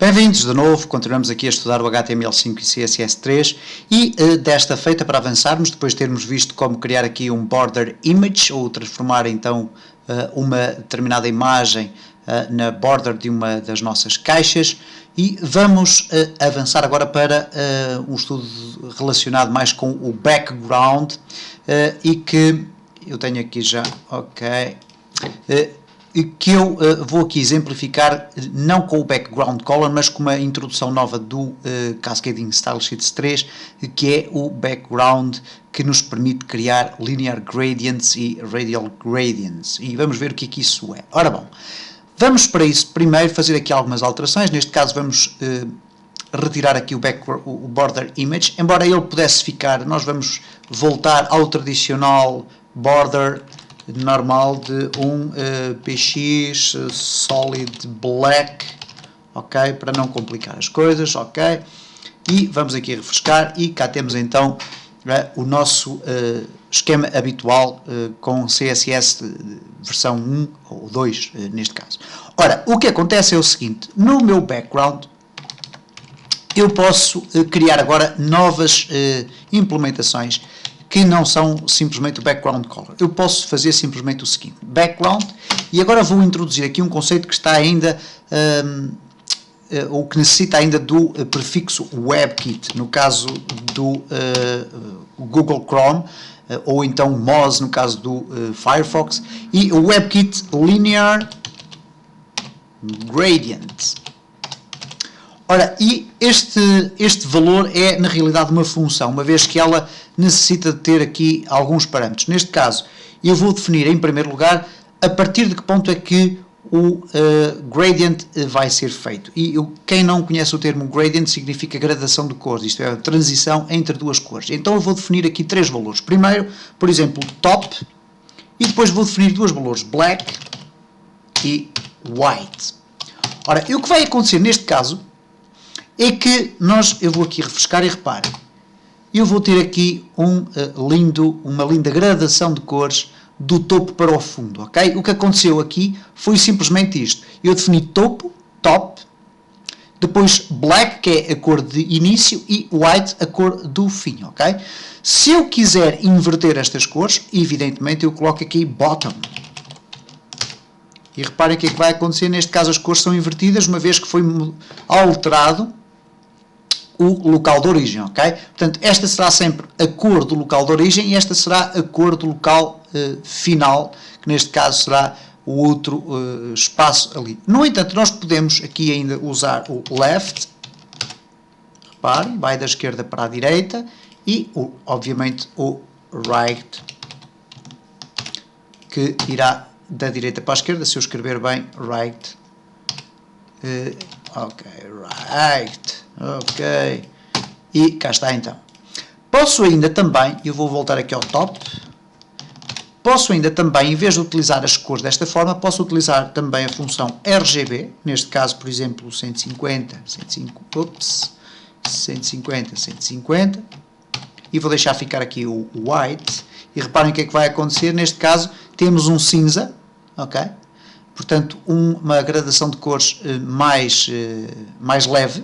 Bem-vindos de novo, continuamos aqui a estudar o HTML5 e CSS3 e desta feita, para avançarmos, depois de termos visto como criar aqui um border image ou transformar então uma determinada imagem na border de uma das nossas caixas, e vamos avançar agora para um estudo relacionado mais com o background e que eu tenho aqui já, ok, que eu vou aqui exemplificar não com o background color, mas com uma introdução nova do Cascading Style Sheets 3, que é o background que nos permite criar linear gradients e radial gradients, e vamos ver o que isso é. Ora bom, vamos para isso primeiro fazer aqui algumas alterações. Neste caso vamos retirar aqui o border image. Embora ele pudesse ficar, nós vamos voltar ao tradicional border normal de um px solid black, ok, para não complicar as coisas, ok, e vamos aqui refrescar e cá temos então o nosso esquema habitual com CSS versão 1 ou 2 neste caso. Ora, o que acontece é o seguinte: no meu background eu posso criar agora novas implementações que não são simplesmente o background color. Eu posso fazer simplesmente o seguinte: background, e agora vou introduzir aqui um conceito que está ainda, ou que necessita ainda do prefixo WebKit, no caso do Google Chrome, ou então Moz no caso do Firefox, e o WebKit Linear Gradient. Ora, e este valor é na realidade uma função, uma vez que ela necessita de ter aqui alguns parâmetros. Neste caso, eu vou definir em primeiro lugar a partir de que ponto é que o gradient vai ser feito. E quem não conhece o termo gradient, significa gradação de cores, isto é, a transição entre duas cores. Então eu vou definir aqui três valores. Primeiro, por exemplo, top, e depois vou definir dois valores, black e white. Ora, e o que vai acontecer neste caso é que eu vou aqui refrescar e repare, eu vou ter aqui uma linda gradação de cores do topo para o fundo, ok? O que aconteceu aqui foi simplesmente isto: eu defini topo, top, depois black, que é a cor de início, e white, a cor do fim, ok? Se eu quiser inverter estas cores, evidentemente eu coloco aqui bottom. E reparem o que é que vai acontecer. Neste caso as cores são invertidas, uma vez que foi alterado o local de origem, ok? Portanto, esta será sempre a cor do local de origem e esta será a cor do local final, que neste caso será o outro espaço ali. No entanto, nós podemos aqui ainda usar o left, reparem, vai da esquerda para a direita, e obviamente o right, que irá da direita para a esquerda. Se eu escrever bem, right, ok, right, ok, e cá está então. Posso ainda também, eu vou voltar aqui ao top, posso ainda também, em vez de utilizar as cores desta forma, posso utilizar também a função RGB, neste caso, por exemplo, 150, 150, e vou deixar ficar aqui o white, e reparem o que é que vai acontecer. Neste caso temos um cinza, ok? Portanto, uma gradação de cores mais leve.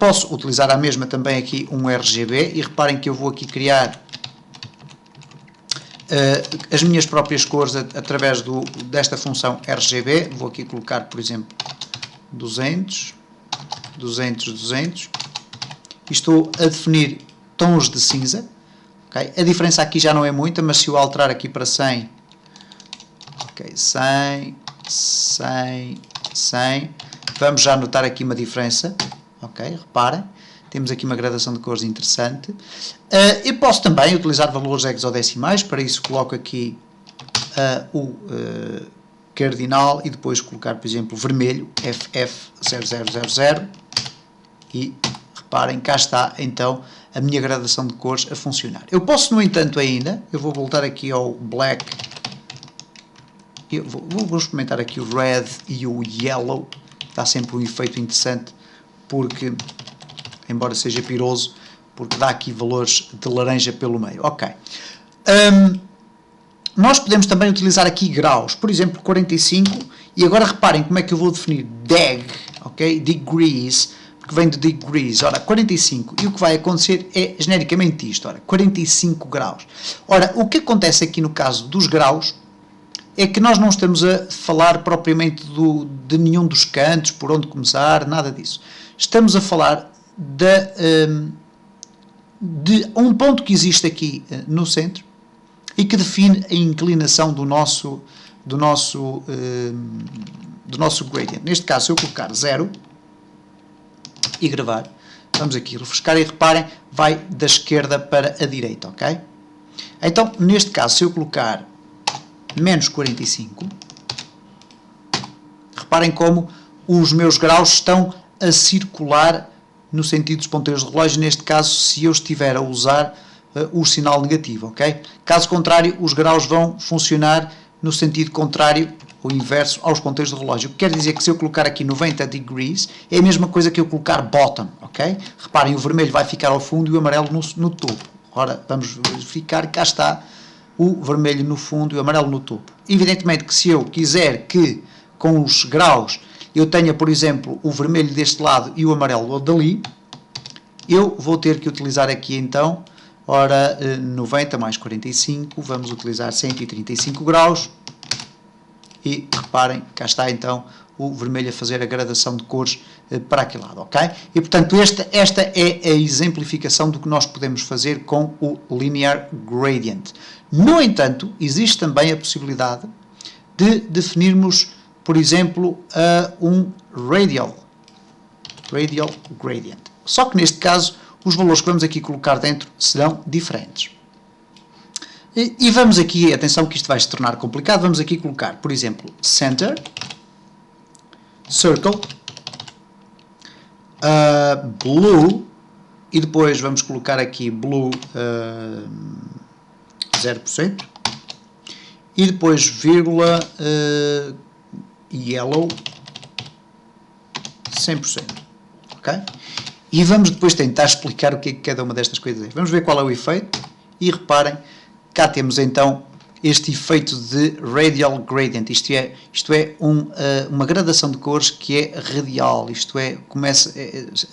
Posso utilizar a mesma também aqui um RGB, e reparem que eu vou aqui criar as minhas próprias cores através desta função RGB. Vou aqui colocar, por exemplo, 200, 200, 200, e estou a definir tons de cinza, okay? A diferença aqui já não é muita, mas se eu alterar aqui para 100, ok, 100, 100, 100, vamos já notar aqui uma diferença, ok, reparem, temos aqui uma gradação de cores interessante. Eu posso também utilizar valores hexadecimais, para isso coloco aqui o cardinal e depois colocar, por exemplo, vermelho, FF0000, e reparem, cá está então a minha gradação de cores a funcionar. Eu posso, no entanto, ainda, eu vou voltar aqui ao black, eu vou experimentar aqui o red e o yellow, dá sempre um efeito interessante, porque, embora seja piroso, porque dá aqui valores de laranja pelo meio, ok. Nós podemos também utilizar aqui graus, por exemplo 45, e agora reparem como é que eu vou definir DAG, ok? ok? Degrees, porque vem de degrees, ora, 45, e o que vai acontecer é genericamente isto, ora, 45 graus. Ora, o que acontece aqui no caso dos graus é que nós não estamos a falar propriamente de nenhum dos cantos, por onde começar, nada disso. Estamos a falar de um ponto que existe aqui no centro e que define a inclinação do nosso gradient. Neste caso, se eu colocar 0 e gravar, vamos aqui refrescar e reparem, vai da esquerda para a direita, ok? Então, neste caso, se eu colocar menos 45, reparem como os meus graus estão a circular no sentido dos ponteiros de relógio, neste caso, se eu estiver a usar o sinal negativo, ok? Caso contrário, os graus vão funcionar no sentido contrário ou inverso aos ponteiros de relógio. O que quer dizer que se eu colocar aqui 90 degrees, é a mesma coisa que eu colocar bottom, ok? Reparem, o vermelho vai ficar ao fundo e o amarelo no topo. Ora, vamos verificar que cá está o vermelho no fundo e o amarelo no topo. Evidentemente que se eu quiser que com os graus eu tenha, por exemplo, o vermelho deste lado e o amarelo dali, eu vou ter que utilizar aqui então, ora, 90 mais 45, vamos utilizar 135 graus, e reparem, cá está então o vermelho a fazer a gradação de cores para aquele lado, ok? E portanto esta é a exemplificação do que nós podemos fazer com o Linear Gradient. No entanto, existe também a possibilidade de definirmos, por exemplo, um Radial Gradient. Só que neste caso, os valores que vamos aqui colocar dentro serão diferentes. E vamos aqui, atenção que isto vai se tornar complicado, vamos aqui colocar, por exemplo, Center, Circle, Blue, e depois vamos colocar aqui Blue 0%, e depois vírgula, Yellow 100%, ok? E vamos depois tentar explicar o que é que cada uma destas coisas é. Vamos ver qual é o efeito, e reparem, cá temos então este efeito de Radial Gradient, isto é uma gradação de cores que é radial, isto é, começa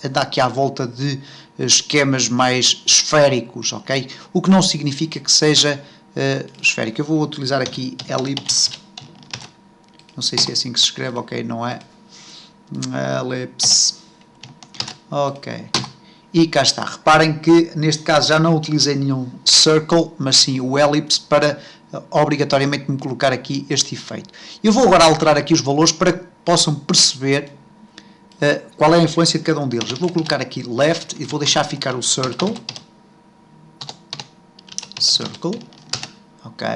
a dar aqui à volta de esquemas mais esféricos, ok? O que não significa que seja esférico. Eu vou utilizar aqui elipse, não sei se é assim que se escreve, ok, não é? Elipse, ok. E cá está. Reparem que neste caso já não utilizei nenhum circle, mas sim o ellipse para obrigatoriamente me colocar aqui este efeito. Eu vou agora alterar aqui os valores para que possam perceber qual é a influência de cada um deles. Eu vou colocar aqui left e vou deixar ficar o circle. Circle. Ok.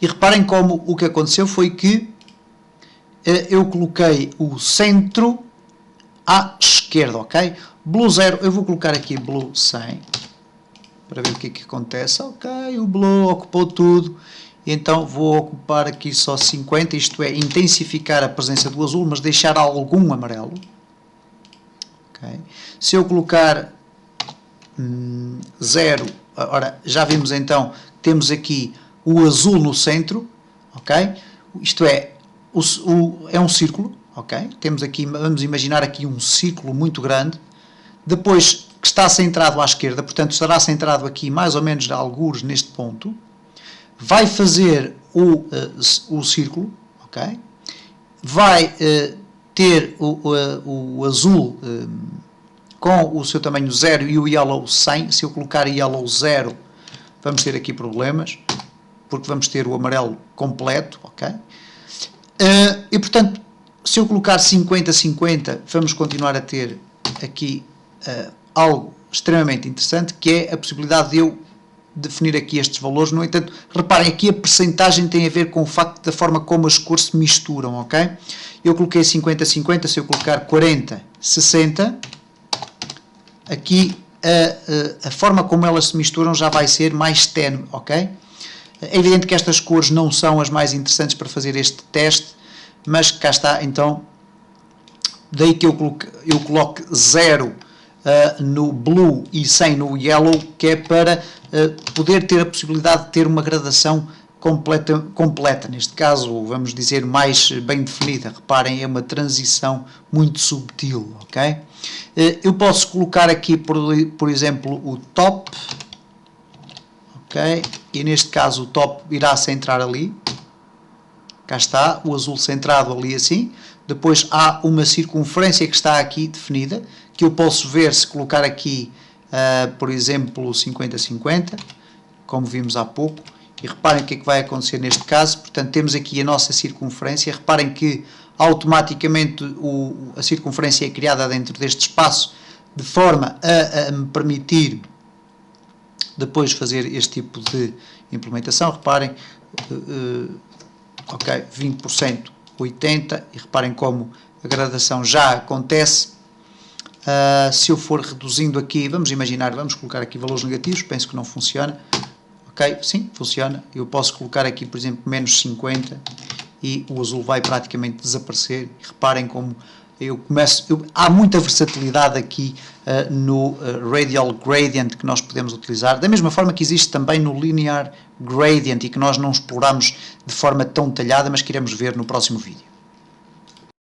E reparem como o que aconteceu foi que eu coloquei o centro à esquerda, ok? Blue 0, eu vou colocar aqui Blue 100 para ver o que é que acontece. Ok, o Blue ocupou tudo, então vou ocupar aqui só 50, isto é, intensificar a presença do azul, mas deixar algum amarelo. Okay. Se eu colocar 0, ora, já vimos então, temos aqui o azul no centro, ok? Isto é, é um círculo, ok? Temos aqui, vamos imaginar aqui um círculo muito grande, depois que está centrado à esquerda, portanto estará centrado aqui mais ou menos de algures neste ponto, vai fazer o círculo, ok? Vai ter o azul com o seu tamanho 0 e o yellow 100, se eu colocar yellow 0 vamos ter aqui problemas, porque vamos ter o amarelo completo, ok? E portanto, se eu colocar 50-50, vamos continuar a ter aqui algo extremamente interessante, que é a possibilidade de eu definir aqui estes valores. No entanto, reparem, aqui a percentagem tem a ver com o facto da forma como as cores se misturam, ok? Eu coloquei 50-50, se eu colocar 40-60, aqui a forma como elas se misturam já vai ser mais tenue, ok? É evidente que estas cores não são as mais interessantes para fazer este teste, mas cá está, então, daí que eu coloque 0 no blue e 100 no yellow, que é para poder ter a possibilidade de ter uma gradação completa, neste caso, vamos dizer, mais bem definida. Reparem, é uma transição muito subtil, ok? Eu posso colocar aqui, por exemplo, o top, ok? E neste caso o top irá centrar ali. Cá está, o azul centrado ali assim. Depois há uma circunferência que está aqui definida, que eu posso ver se colocar aqui, por exemplo, 50-50, como vimos há pouco. E reparem o que é que vai acontecer neste caso. Portanto, temos aqui a nossa circunferência. Reparem que automaticamente a circunferência é criada dentro deste espaço, de forma a me permitir depois fazer este tipo de implementação. Reparem, ok, 20%, 80%, e reparem como a gradação já acontece. Se eu for reduzindo aqui, vamos imaginar, vamos colocar aqui valores negativos, penso que não funciona. Ok, sim, funciona. Eu posso colocar aqui, por exemplo, menos 50 e o azul vai praticamente desaparecer. Reparem como há muita versatilidade aqui no Radial Gradient que nós podemos utilizar, da mesma forma que existe também no Linear Gradient e que nós não exploramos de forma tão detalhada, mas que iremos ver no próximo vídeo.